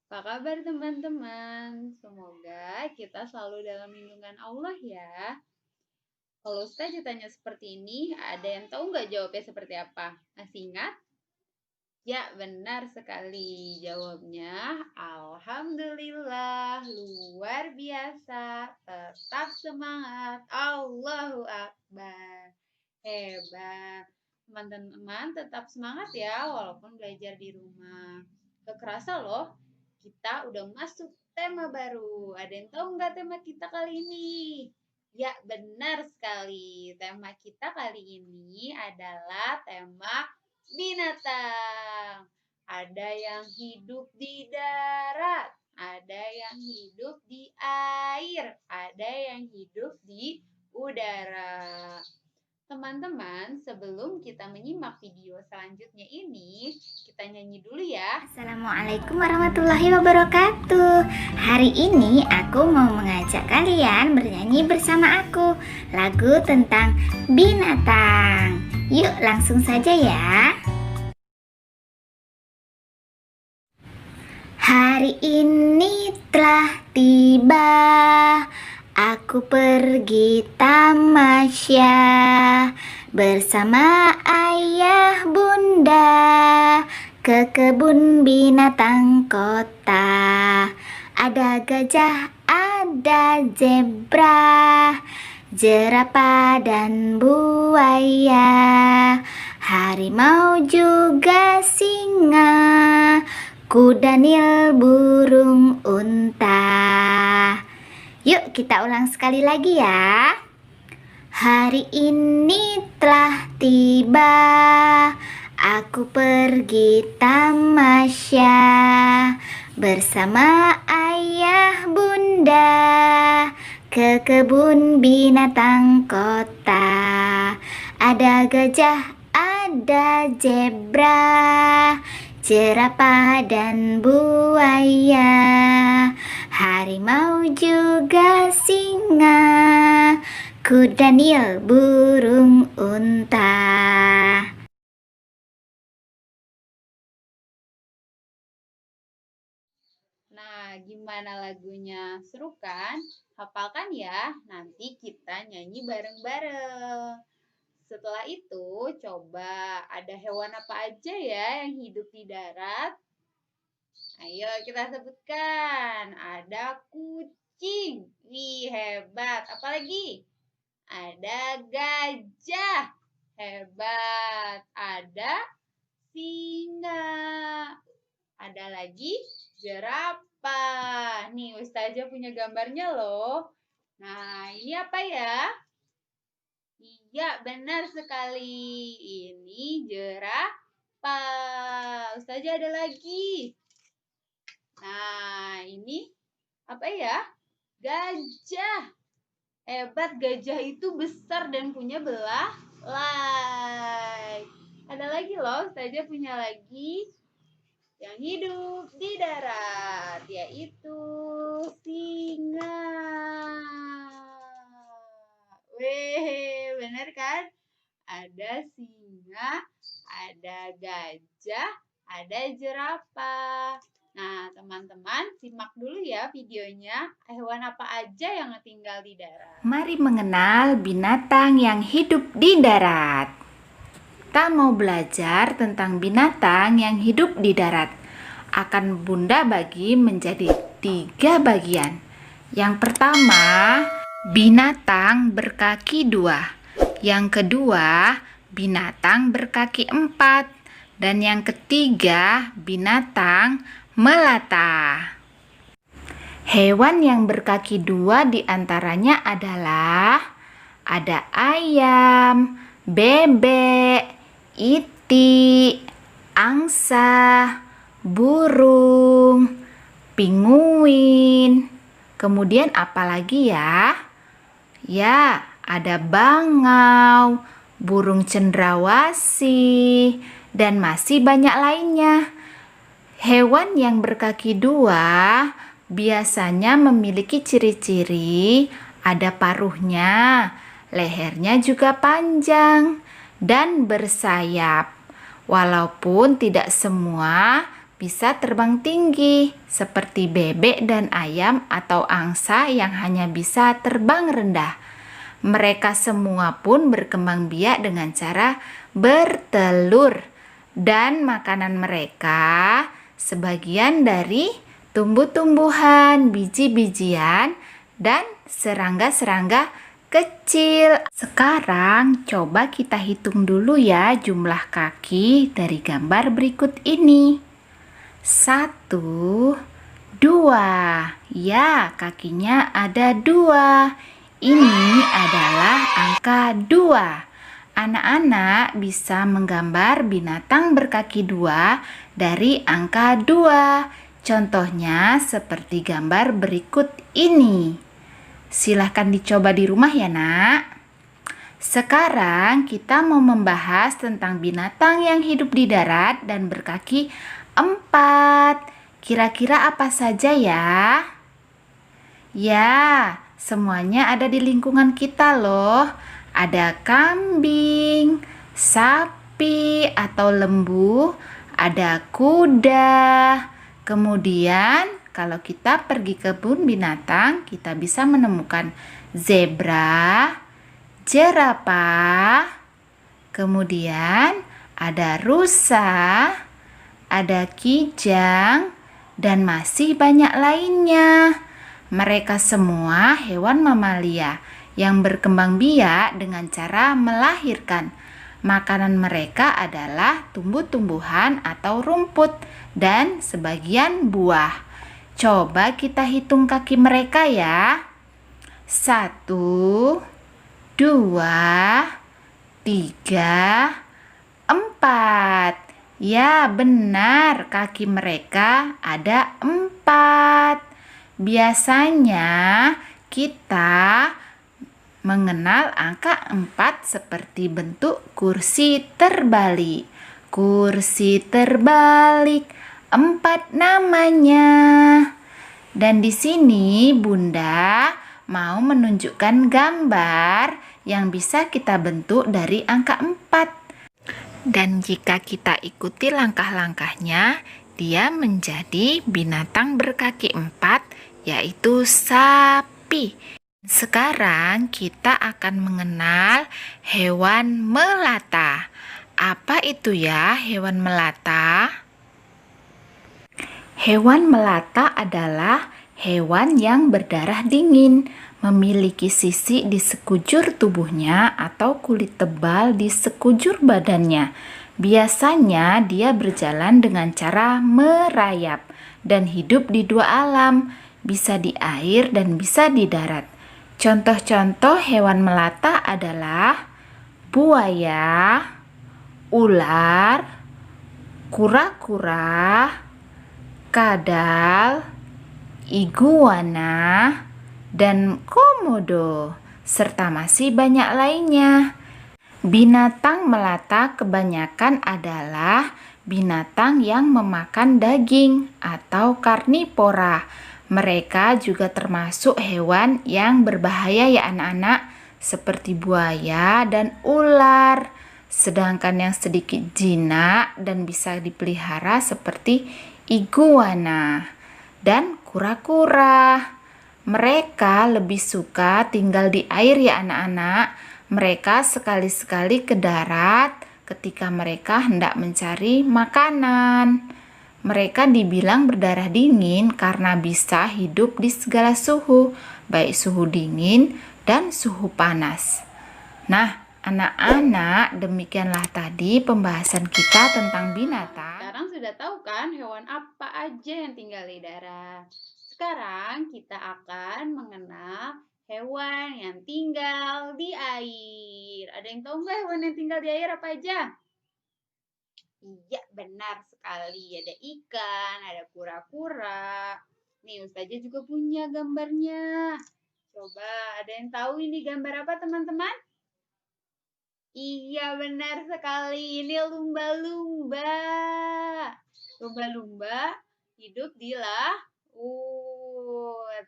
Apa kabar teman-teman? Semoga kita selalu dalam lindungan Allah ya. Kalau Ustaz ditanya seperti ini, ada yang tahu nggak jawabnya seperti apa? Masih ingat? Ya, benar sekali. Jawabnya, Alhamdulillah, luar biasa, tetap semangat, Allahu Akbar. Hebat. Teman-teman tetap semangat ya, walaupun belajar di rumah. Gak kerasa loh, kita udah masuk tema baru. Ada yang tahu nggak tema kita kali ini? Ya, benar sekali. Tema kita kali ini adalah tema binatang. Ada yang hidup di darat, ada yang hidup di air, ada yang hidup di udara. Teman-teman, sebelum kita menyimak video selanjutnya ini, kita nyanyi dulu ya. Assalamualaikum warahmatullahi wabarakatuh. Hari ini aku mau mengajak kalian bernyanyi bersama aku lagu tentang binatang. Yuk langsung saja ya. Hari ini telah tiba, aku pergi tamasya bersama ayah bunda ke kebun binatang kota. Ada gajah, ada zebra, jerapah dan buaya, harimau juga singa, kuda nil, burung unta. Yuk kita ulang sekali lagi ya. Hari ini telah tiba, aku pergi tamasya bersama ayah bunda ke kebun binatang kota. Ada gajah, ada zebra, jerapah dan buaya, harimau juga singa, kuda nil, burung unta. Nah, gimana lagunya? Seru kan? Hafalkan ya, nanti kita nyanyi bareng-bareng. Setelah itu, coba ada hewan apa aja ya yang hidup di darat? Ayo kita sebutkan. Ada kucing. Wih, hebat. Apalagi? Ada gajah. Hebat. Ada singa. Ada lagi jerapah. Nih, Ustazah punya gambarnya loh. Nah, ini apa ya? Iya, benar sekali. Ini jerapah. Ustazah ada lagi. Nah, ini apa ya? Gajah. Hebat, gajah itu besar dan punya belalai. Ada lagi loh, Ustazah punya lagi yang hidup di darat, yaitu singa. Weh, bener kan? Ada singa, ada gajah, ada jerapah. Nah, teman-teman, simak dulu ya videonya. Hewan apa aja yang tinggal di darat? Mari mengenal binatang yang hidup di darat. Kita mau belajar tentang binatang yang hidup di darat. Akan Bunda bagi menjadi 3 bagian. Yang pertama, binatang berkaki 2. Yang kedua, binatang berkaki 4. Dan yang ketiga, binatang melata. Hewan yang berkaki 2 diantaranya adalah ada ayam, bebek, itik, angsa, burung, pinguin. Kemudian apa lagi ya? Ya, ada bangau, burung cendrawasih, dan masih banyak lainnya. Hewan yang berkaki 2 biasanya memiliki ciri-ciri ada paruhnya, lehernya juga panjang, dan bersayap. Walaupun tidak semua bisa terbang tinggi, seperti bebek dan ayam atau angsa yang hanya bisa terbang rendah. Mereka semua pun berkembang biak dengan cara bertelur, dan makanan mereka sebagian dari tumbuh-tumbuhan, biji-bijian, dan serangga-serangga kecil. Sekarang coba kita hitung dulu ya jumlah kaki dari gambar berikut ini. 1, 2. Ya, kakinya ada 2. Ini adalah angka 2. Anak-anak bisa menggambar binatang berkaki 2 dari angka 2. Contohnya seperti gambar berikut ini. Silahkan dicoba di rumah ya, Nak. Sekarang kita mau membahas tentang binatang yang hidup di darat dan berkaki 4. Kira-kira apa saja ya? Ya, semuanya ada di lingkungan kita loh. Ada kambing, sapi atau lembu, ada kuda. Kemudian kalau kita pergi ke kebun binatang, kita bisa menemukan zebra, jerapah, kemudian ada rusa, ada kijang, dan masih banyak lainnya. Mereka semua hewan mamalia yang berkembang biak dengan cara melahirkan. Makanan mereka adalah tumbuh-tumbuhan atau rumput dan sebagian buah. Coba kita hitung kaki mereka ya. 1, 2, 3, 4. Ya, benar, kaki mereka ada 4. Biasanya kita mengenal angka 4 seperti bentuk kursi terbalik. Kursi terbalik, 4 namanya. Dan di sini Bunda mau menunjukkan gambar yang bisa kita bentuk dari angka 4. Dan jika kita ikuti langkah-langkahnya, dia menjadi binatang berkaki 4, yaitu sapi. Sekarang kita akan mengenal hewan melata. Apa itu ya hewan melata? Hewan melata adalah hewan yang berdarah dingin, memiliki sisik di sekujur tubuhnya atau kulit tebal di sekujur badannya. Biasanya dia berjalan dengan cara merayap dan hidup di 2 alam, bisa di air dan bisa di darat. Contoh-contoh hewan melata adalah buaya, ular, kura-kura, kadal, iguana, dan komodo, serta masih banyak lainnya. Binatang melata kebanyakan adalah binatang yang memakan daging atau karnivora. Mereka juga termasuk hewan yang berbahaya ya anak-anak, seperti buaya dan ular. Sedangkan yang sedikit jinak dan bisa dipelihara seperti iguana dan kura-kura. Mereka lebih suka tinggal di air ya anak-anak. Mereka sekali-sekali ke darat ketika mereka hendak mencari makanan. Mereka dibilang berdarah dingin karena bisa hidup di segala suhu, baik suhu dingin dan suhu panas. Nah, anak-anak, demikianlah tadi pembahasan kita tentang binatang. Sekarang sudah tahu kan hewan apa aja yang tinggal di darat. Sekarang kita akan mengenal hewan yang tinggal di air. Ada yang tahu nggak hewan yang tinggal di air apa aja? Iya, benar sekali. Ada ikan, ada kura-kura. Nih, Ustazah juga punya gambarnya. Coba, ada yang tahu ini gambar apa, teman-teman? Iya, benar sekali. Ini lumba-lumba. Lumba-lumba hidup di laut.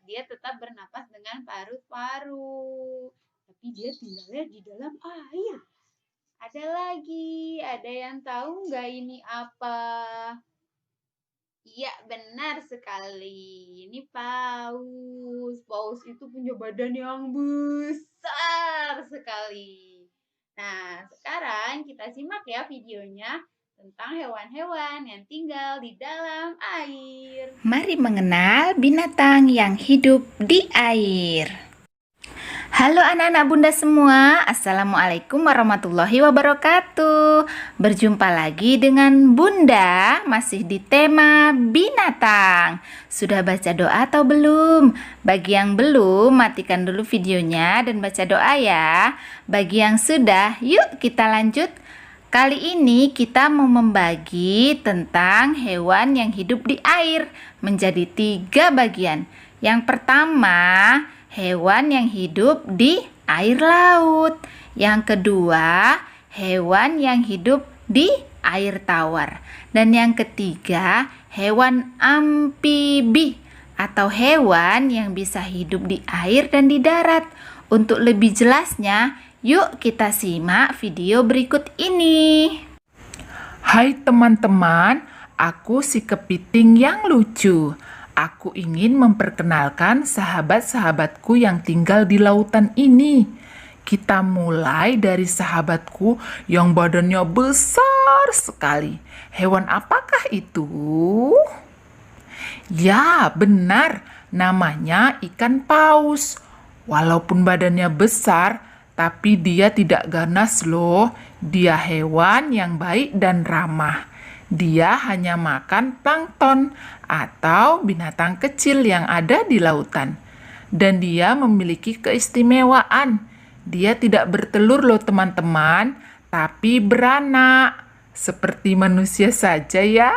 Dia tetap bernapas dengan paru-paru. Tapi dia tinggalnya di dalam air. Ada lagi. Ada yang tahu nggak ini apa? Iya, benar sekali. Ini paus. Paus itu punya badan yang besar sekali. Nah, sekarang kita simak ya videonya tentang hewan-hewan yang tinggal di dalam air. Mari mengenal binatang yang hidup di air. Halo anak-anak bunda semua, Assalamualaikum warahmatullahi wabarakatuh. Berjumpa lagi dengan bunda, masih di tema binatang. Sudah baca doa atau belum? Bagi yang belum, matikan dulu videonya dan baca doa ya. Bagi yang sudah, yuk kita lanjut. Kali ini kita mau membagi tentang hewan yang hidup di air menjadi 3 bagian. Yang pertama, hewan yang hidup di air laut. Yang kedua, hewan yang hidup di air tawar. Dan yang ketiga, hewan amfibi atau hewan yang bisa hidup di air dan di darat. Untuk lebih jelasnya, yuk kita simak video berikut ini. Hai teman-teman, aku si kepiting yang lucu. Aku ingin memperkenalkan sahabat-sahabatku yang tinggal di lautan ini. Kita mulai dari sahabatku yang badannya besar sekali. Hewan apakah itu? Ya, benar. Namanya ikan paus. Walaupun badannya besar, tapi dia tidak ganas loh. Dia hewan yang baik dan ramah. Dia hanya makan plankton atau binatang kecil yang ada di lautan. Dan dia memiliki keistimewaan. Dia tidak bertelur loh teman-teman, tapi beranak. Seperti manusia saja ya.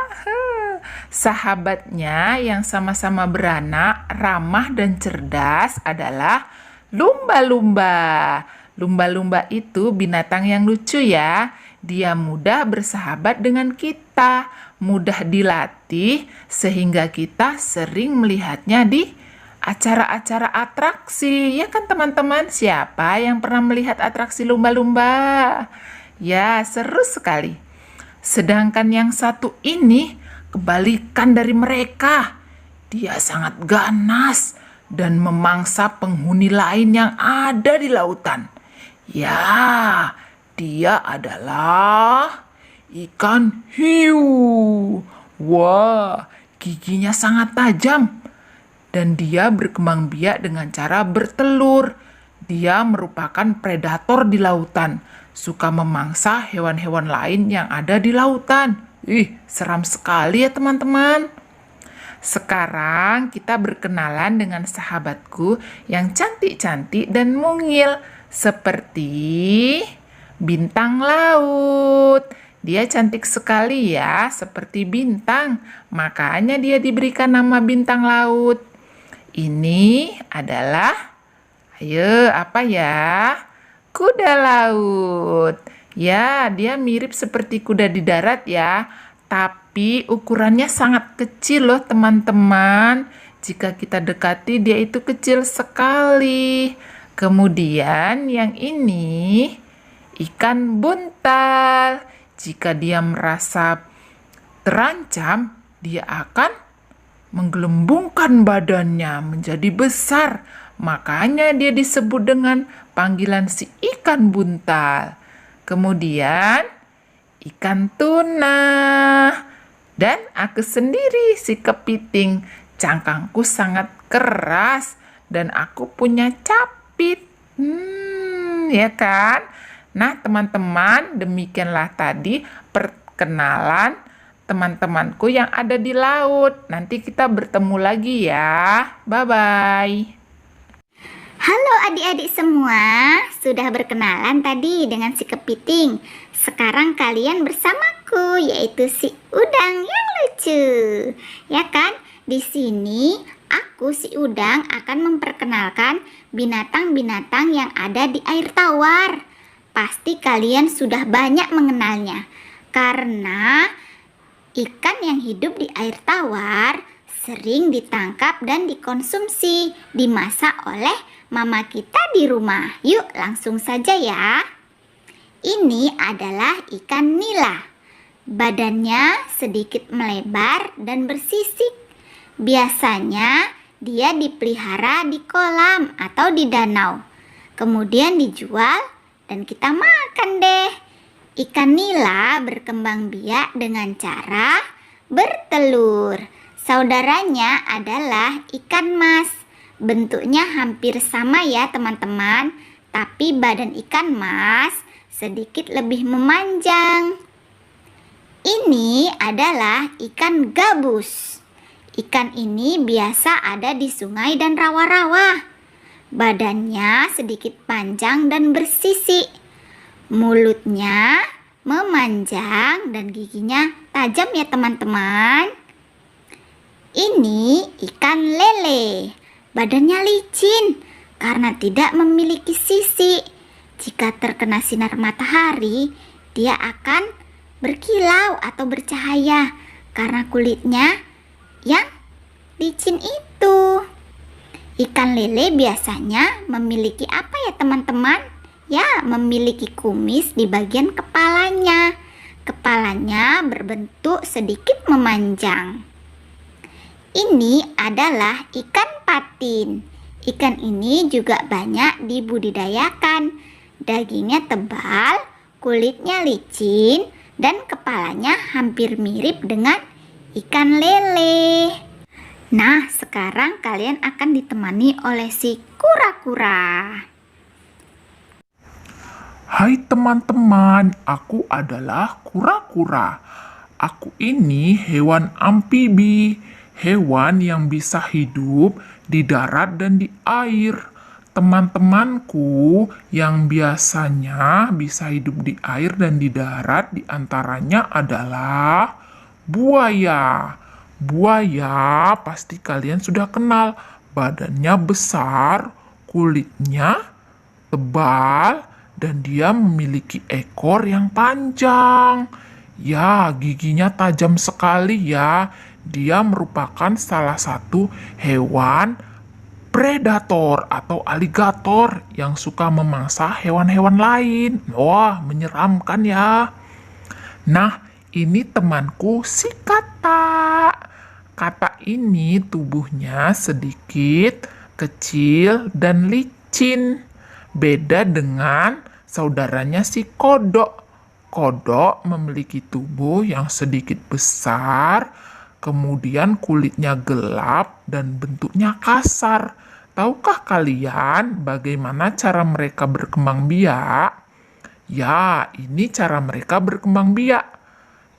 Sahabatnya yang sama-sama beranak, ramah dan cerdas adalah lumba-lumba. Lumba-lumba itu binatang yang lucu ya. Dia mudah bersahabat dengan kita, mudah dilatih sehingga kita sering melihatnya di acara-acara atraksi. Ya kan teman-teman, siapa yang pernah melihat atraksi lumba-lumba? Ya, seru sekali. Sedangkan yang satu ini kebalikan dari mereka. Dia sangat ganas dan memangsa penghuni lain yang ada di lautan. Ya, dia adalah ikan hiu. Wah, giginya sangat tajam. Dan dia berkembang biak dengan cara bertelur. Dia merupakan predator di lautan. Suka memangsa hewan-hewan lain yang ada di lautan. Seram sekali ya teman-teman. Sekarang kita berkenalan dengan sahabatku yang cantik-cantik dan mungil. Seperti bintang laut. Dia cantik sekali ya, seperti bintang. Makanya dia diberikan nama bintang laut. Ini adalah, ayo apa ya? Kuda laut. Ya, dia mirip seperti kuda di darat ya. Tapi ukurannya sangat kecil loh teman-teman. Jika kita dekati dia itu kecil sekali. Kemudian yang ini ikan buntal. Jika dia merasa terancam, dia akan menggelembungkan badannya menjadi besar. Makanya dia disebut dengan panggilan si ikan buntal. Kemudian ikan tuna. Dan aku sendiri si kepiting. Cangkangku sangat keras dan aku punya capit. Ya kan? Nah, teman-teman, demikianlah tadi perkenalan teman-temanku yang ada di laut. Nanti kita bertemu lagi ya. Bye-bye. Halo adik-adik semua, sudah berkenalan tadi dengan si kepiting. Sekarang kalian bersamaku, yaitu si udang yang lucu. Ya kan? Di sini aku si udang akan memperkenalkan binatang-binatang yang ada di air tawar. Pasti kalian sudah banyak mengenalnya. Karena ikan yang hidup di air tawar sering ditangkap dan dikonsumsi, dimasak oleh mama kita di rumah. Yuk langsung saja ya. Ini adalah ikan nila. Badannya sedikit melebar dan bersisik. Biasanya dia dipelihara di kolam atau di danau. Kemudian dijual dan kita makan deh. Ikan nila berkembang biak dengan cara bertelur. Saudaranya adalah ikan mas. Bentuknya hampir sama ya teman-teman, tapi badan ikan mas sedikit lebih memanjang. Ini adalah ikan gabus. Ikan ini biasa ada di sungai dan rawa-rawa. Badannya sedikit panjang dan bersisi. Mulutnya memanjang dan giginya tajam ya teman-teman. Ini ikan lele. Badannya licin karena tidak memiliki sisi. Jika terkena sinar matahari, dia akan berkilau atau bercahaya karena kulitnya yang licin itu. Ikan lele biasanya memiliki apa ya teman-teman? Ya, memiliki kumis di bagian kepalanya. Kepalanya berbentuk sedikit memanjang. Ini adalah ikan patin. Ikan ini juga banyak dibudidayakan. Dagingnya tebal, kulitnya licin, dan kepalanya hampir mirip dengan ikan lele. Nah, sekarang kalian akan ditemani oleh si kura-kura. Hai teman-teman, aku adalah kura-kura. Aku ini hewan amfibi, hewan yang bisa hidup di darat dan di air. Teman-temanku yang biasanya bisa hidup di air dan di darat diantaranya adalah buaya. Buaya pasti kalian sudah kenal. Badannya besar, kulitnya tebal, dan dia memiliki ekor yang panjang. Ya, giginya tajam sekali ya. Dia merupakan salah satu hewan predator atau aligator yang suka memangsa hewan-hewan lain. Wah, menyeramkan ya. Nah, ini temanku si kata. Kata ini tubuhnya sedikit kecil dan licin. Beda dengan saudaranya si kodok. Kodok memiliki tubuh yang sedikit besar, kemudian kulitnya gelap dan bentuknya kasar. Tahukah kalian bagaimana cara mereka berkembang biak? Ya, ini cara mereka berkembang biak.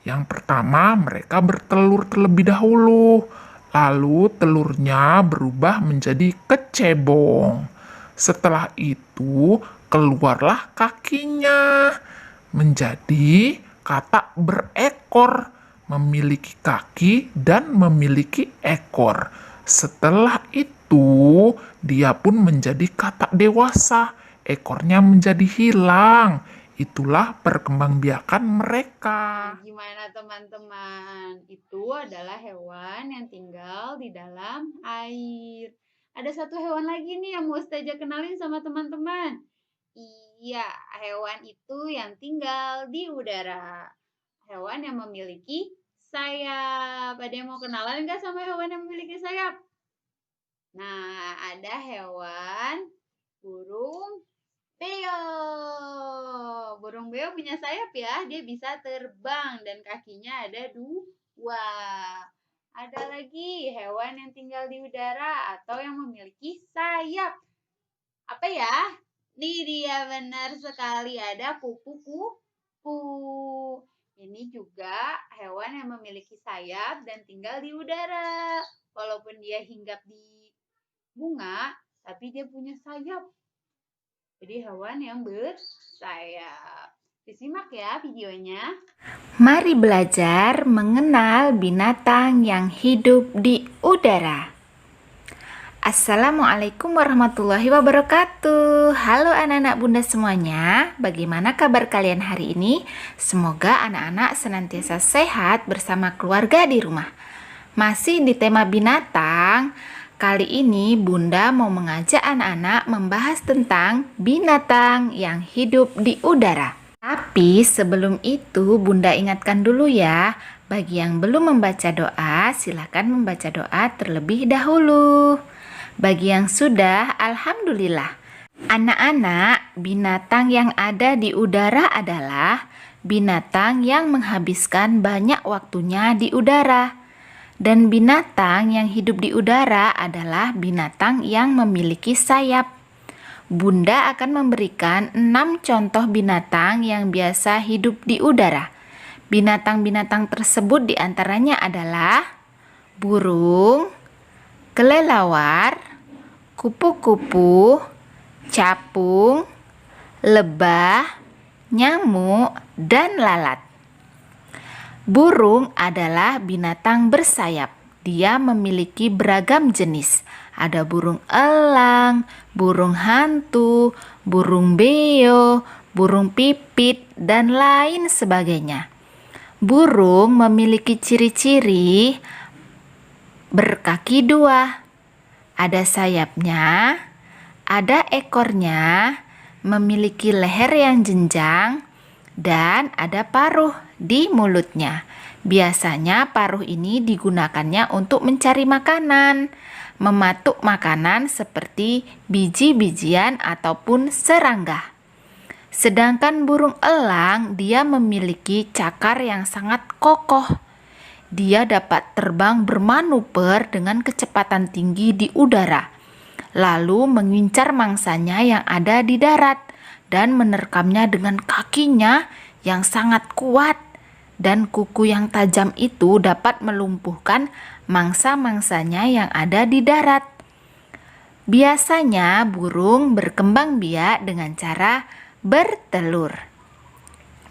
Yang pertama, mereka bertelur terlebih dahulu. Lalu telurnya berubah menjadi kecebong. Setelah itu, keluarlah kakinya menjadi katak berekor, memiliki kaki dan memiliki ekor. Setelah itu, dia pun menjadi katak dewasa. Ekornya menjadi hilang. Itulah perkembangbiakan mereka. Gimana teman-teman? Itu adalah hewan yang tinggal di dalam air. Ada satu hewan lagi nih yang mau Ustazah kenalin sama teman-teman. Iya, hewan itu yang tinggal di udara. Hewan yang memiliki sayap. Ada yang mau kenalan nggak sama hewan yang memiliki sayap? Nah, ada hewan burung beo. Burung beo punya sayap ya. Dia bisa terbang dan kakinya ada 2. Ada lagi hewan yang tinggal di udara atau yang memiliki sayap. Apa ya? Nih dia benar sekali, ada kupu-kupu. Ini juga hewan yang memiliki sayap dan tinggal di udara. Walaupun dia hinggap di bunga, tapi dia punya sayap. Jadi hewan yang bersayap. Disimak ya videonya. Mari belajar mengenal binatang yang hidup di udara. Assalamualaikum warahmatullahi wabarakatuh. Halo anak-anak bunda semuanya. Bagaimana kabar kalian hari ini? Semoga anak-anak senantiasa sehat bersama keluarga di rumah. Masih di tema binatang. Kali ini Bunda mau mengajak anak-anak membahas tentang binatang yang hidup di udara. Tapi sebelum itu Bunda ingatkan dulu ya, bagi yang belum membaca doa, silakan membaca doa terlebih dahulu. Bagi yang sudah, alhamdulillah. Anak-anak, binatang yang ada di udara adalah binatang yang menghabiskan banyak waktunya di udara. Dan binatang yang hidup di udara adalah binatang yang memiliki sayap. Bunda akan memberikan 6 contoh binatang yang biasa hidup di udara. Binatang-binatang tersebut diantaranya adalah burung, kelelawar, kupu-kupu, capung, lebah, nyamuk, dan lalat. Burung adalah binatang bersayap. Dia memiliki beragam jenis. Ada burung elang, burung hantu, burung beo, burung pipit, dan lain sebagainya. Burung memiliki ciri-ciri berkaki 2. Ada sayapnya, ada ekornya, memiliki leher yang jenjang, dan ada paruh di mulutnya. Biasanya paruh ini digunakannya untuk mencari makanan, mematuk makanan seperti biji-bijian ataupun serangga. Sedangkan burung elang, dia memiliki cakar yang sangat kokoh. Dia dapat terbang bermanuver dengan kecepatan tinggi di udara, lalu mengincar mangsanya yang ada di darat dan menerkamnya dengan kakinya yang sangat kuat. Dan kuku yang tajam itu dapat melumpuhkan mangsa-mangsanya yang ada di darat. Biasanya burung berkembang biak dengan cara bertelur.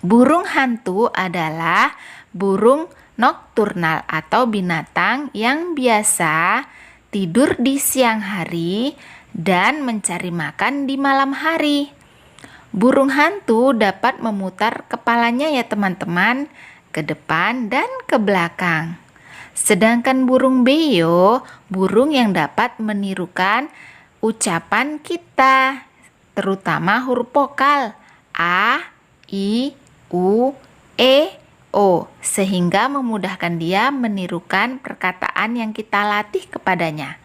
Burung hantu adalah burung nokturnal atau binatang yang biasa tidur di siang hari dan mencari makan di malam hari. Burung hantu dapat memutar kepalanya ya teman-teman, ke depan dan ke belakang. Sedangkan burung beo, burung yang dapat menirukan ucapan kita, terutama huruf vokal A, I, U, E, O, sehingga memudahkan dia menirukan perkataan yang kita latih kepadanya.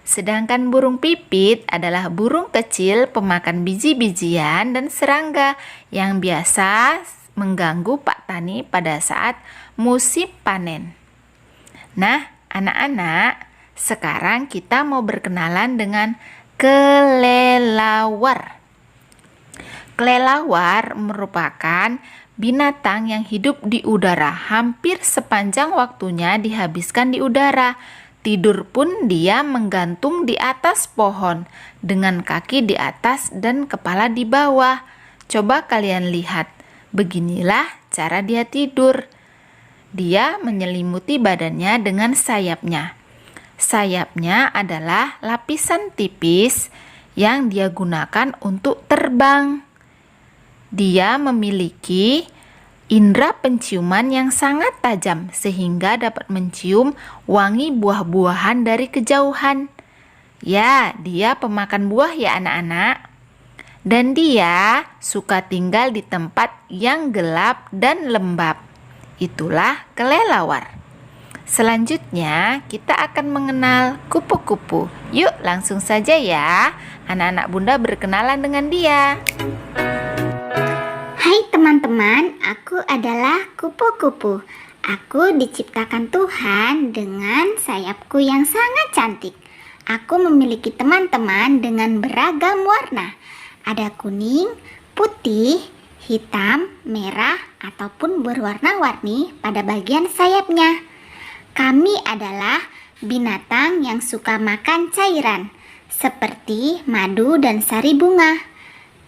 Sedangkan burung pipit adalah burung kecil pemakan biji-bijian dan serangga yang biasa mengganggu Pak Tani pada saat musim panen. Nah, anak-anak, sekarang kita mau berkenalan dengan kelelawar. Kelelawar merupakan binatang yang hidup di udara, hampir sepanjang waktunya dihabiskan di udara. Tidur pun dia menggantung di atas pohon dengan kaki di atas dan kepala di bawah. Coba kalian lihat, beginilah cara dia tidur. Dia menyelimuti badannya dengan sayapnya. Sayapnya adalah lapisan tipis yang dia gunakan untuk terbang. Dia memiliki indera penciuman yang sangat tajam sehingga dapat mencium wangi buah-buahan dari kejauhan. Ya, dia pemakan buah ya anak-anak. Dan dia suka tinggal di tempat yang gelap dan lembab. Itulah kelelawar. Selanjutnya kita akan mengenal kupu-kupu. Yuk langsung saja ya, anak-anak Bunda berkenalan dengan dia. Hai teman-teman, aku adalah kupu-kupu. Aku diciptakan Tuhan dengan sayapku yang sangat cantik. Aku memiliki teman-teman dengan beragam warna. Ada kuning, putih, hitam, merah, ataupun berwarna-warni pada bagian sayapnya. Kami adalah binatang yang suka makan cairan, seperti madu dan sari bunga.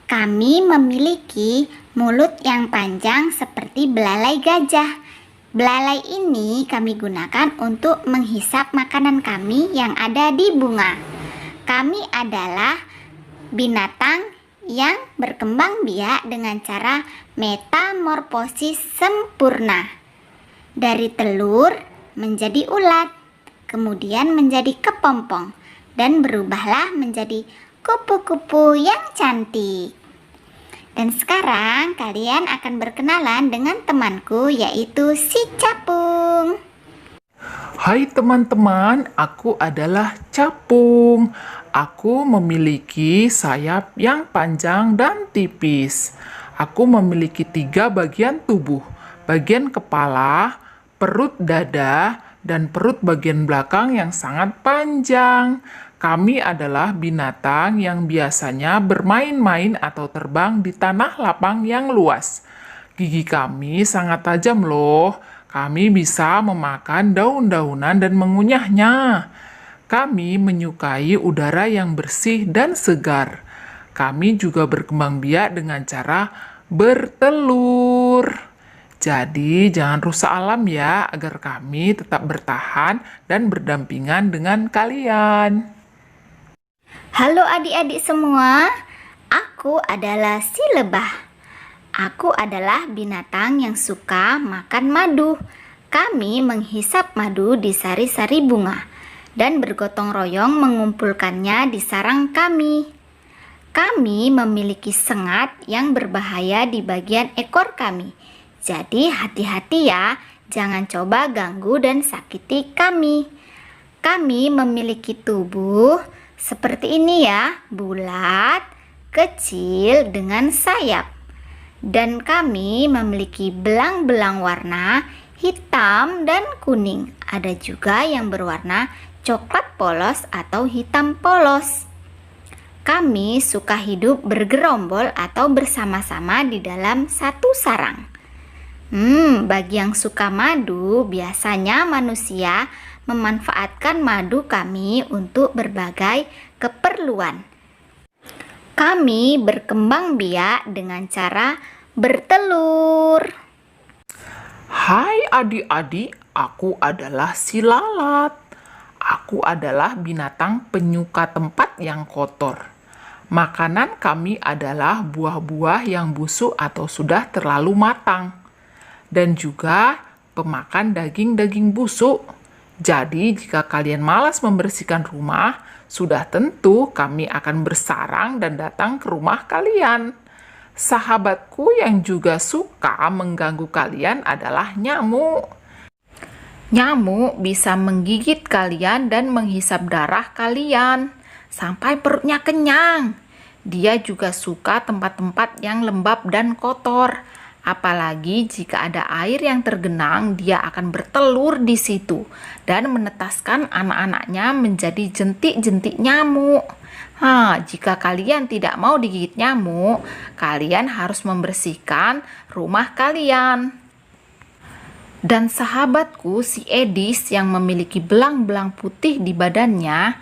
Kami memiliki mulut yang panjang seperti belalai gajah. Belalai ini kami gunakan untuk menghisap makanan kami yang ada di bunga. Kami adalah binatang yang berkembang biak dengan cara metamorfosis sempurna. Dari telur menjadi ulat, kemudian menjadi kepompong, dan berubahlah menjadi kupu-kupu yang cantik. Dan sekarang kalian akan berkenalan dengan temanku, yaitu si Capung. Hai teman-teman, aku adalah Capung. Aku memiliki sayap yang panjang dan tipis. Aku memiliki 3 bagian tubuh. Bagian kepala, perut dada, dan perut bagian belakang yang sangat panjang. Kami adalah binatang yang biasanya bermain-main atau terbang di tanah lapang yang luas. Gigi kami sangat tajam loh. Kami bisa memakan daun-daunan dan mengunyahnya. Kami menyukai udara yang bersih dan segar. Kami juga berkembang biak dengan cara bertelur. Jadi, jangan rusak alam ya, agar kami tetap bertahan dan berdampingan dengan kalian. Halo adik-adik semua, aku adalah si lebah. Aku adalah binatang yang suka makan madu. Kami menghisap madu di sari-sari bunga dan bergotong royong mengumpulkannya di sarang kami. Kami memiliki sengat yang berbahaya di bagian ekor kami. Jadi hati-hati ya, jangan coba ganggu dan sakiti kami. Kami memiliki tubuh seperti ini ya, bulat, kecil dengan sayap. Dan kami memiliki belang-belang warna hitam dan kuning. Ada juga yang berwarna coklat polos atau hitam polos. Kami suka hidup bergerombol atau bersama-sama di dalam satu sarang. Bagi yang suka madu, biasanya manusia memanfaatkan madu kami untuk berbagai keperluan. Kami berkembang biak dengan cara bertelur. Hai adik-adik, aku adalah si lalat. Aku adalah binatang penyuka tempat yang kotor. Makanan kami adalah buah-buah yang busuk atau sudah terlalu matang. Dan juga pemakan daging-daging busuk. Jadi jika kalian malas membersihkan rumah, sudah tentu kami akan bersarang dan datang ke rumah kalian. Sahabatku yang juga suka mengganggu kalian adalah nyamuk. Nyamuk bisa menggigit kalian dan menghisap darah kalian sampai perutnya kenyang. Dia juga suka tempat-tempat yang lembab dan kotor. Apalagi jika ada air yang tergenang, dia akan bertelur di situ dan menetaskan anak-anaknya menjadi jentik-jentik nyamuk. Jika kalian tidak mau digigit nyamuk, kalian harus membersihkan rumah kalian. Dan sahabatku si Edis yang memiliki belang-belang putih di badannya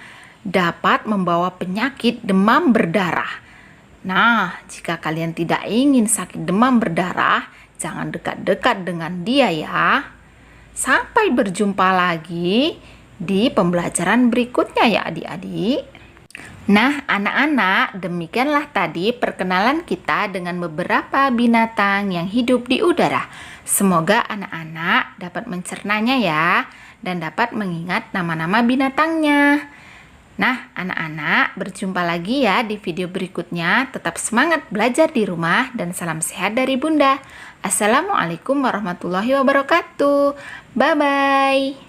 dapat membawa penyakit demam berdarah. Nah, jika kalian tidak ingin sakit demam berdarah, jangan dekat-dekat dengan dia ya. Sampai berjumpa lagi di pembelajaran berikutnya ya adik-adik. Nah, anak-anak, demikianlah tadi perkenalan kita dengan beberapa binatang yang hidup di udara. Semoga anak-anak dapat mencernanya ya, dan dapat mengingat nama-nama binatangnya. Nah, anak-anak, berjumpa lagi ya di video berikutnya. Tetap semangat belajar di rumah dan salam sehat dari Bunda. Assalamualaikum warahmatullahi wabarakatuh. Bye-bye.